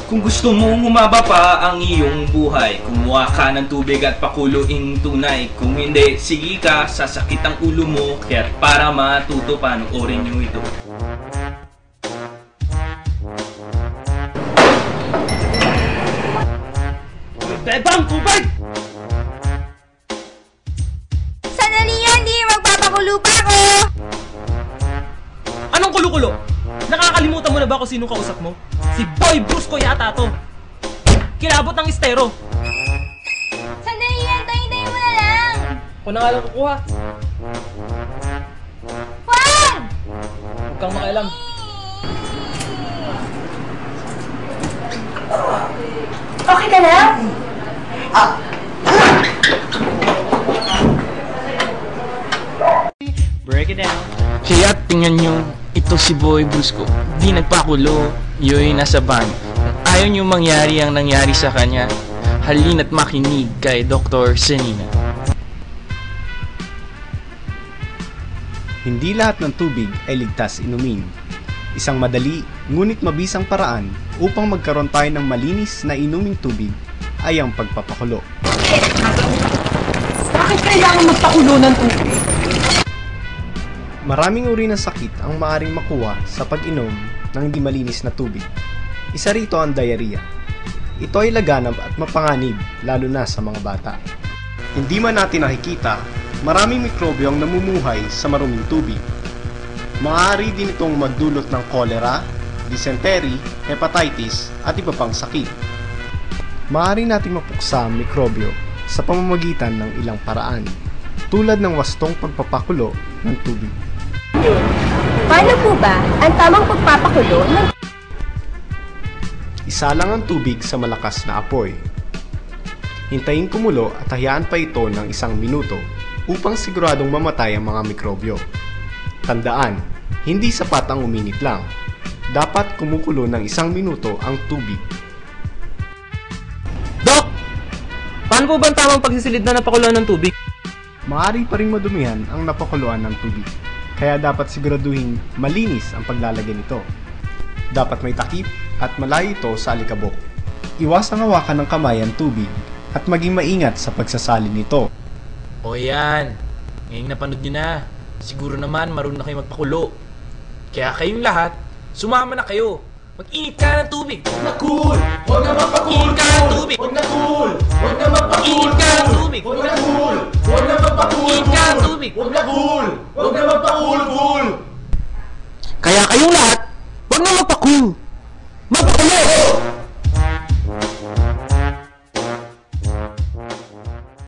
Kung gusto mong humaba pa ang iyong buhay, kumuha ka ng tubig at pakuluing tunay. Kung hindi, sige ka, sasakit ang ulo mo. Kaya para matuto, panoorin nyo ito. Bebang tubig! Sandali yan, di! Magpapakulo pa ako! Anong kulo-kulo? Nakakalimutan mo na ba kung sino kausap mo? Si Boy Brusco yata to. Kilabot ng estero. Sandali yan, tayo-tayo mo na lang! Ako na nga lang kukuha. Wag! Huwag kang makialam. Okay ka na? Break it down. Kaya tingnan nyo, ito si Boy Brusco. Di nagpakulo, yo'y nasa ban. Ayaw nyo mangyari ang nangyari sa kanya. Halina't makinig kay Dr. Senina. Hindi lahat ng tubig ay ligtas inumin. Isang madali, ngunit mabisang paraan upang magkaroon tayo ng malinis na inuming tubig ay ang pagpapakulo. Bakit kailangan magpakulo ng tubig? Maraming uri ng sakit ang maaaring makuha sa pag-inom ng hindi malinis na tubig. Isa rito ang diarrhea. Ito ay laganap at mapanganib lalo na sa mga bata. Hindi man natin nakikita, maraming mikrobyo ang namumuhay sa maruming tubig. Maaari din itong magdulot ng cholera, dysentery, hepatitis at iba pang sakit. Maaari nating mapuksa ang mikrobyo sa pamamagitan ng ilang paraan, tulad ng wastong pagpapakulo ng tubig. Paano po ba ang tamang pagpapakulo ng... Isa lang ang tubig sa malakas na apoy. Hintayin kumulo at hayaan pa ito ng 1 minuto upang siguradong mamatay ang mga mikrobyo. Tandaan, hindi sapat ang uminit lang. Dapat kumukulo ng 1 minuto ang tubig. Dok! Paano po ba ang tamang pagsisilid na napakuluan ng tubig? Maaari pa ring madumihan ang napakuluan ng tubig. Kaya dapat siguraduhin malinis ang paglalagay nito. Dapat may takip at malayo ito sa alikabok. Iwasang hawakan ng kamay ang tubig at maging maingat sa pagsasalin nito. O yan, ngayong napanood nyo na. Siguro naman marunong na kayo magpakulo. Kaya kayong lahat, sumama na kayo. Mag-init ka ng tubig. Huwag na cool! Huwag na magpa-cool! Init ka ng tubig. Huwag na cool! Huwag na magpa-cool! Init ka ng tubig. Huwag na cool! Huwag na magpa-cool! Init ka ng tubig. Huwag na cool! Huwag na magpa-cool!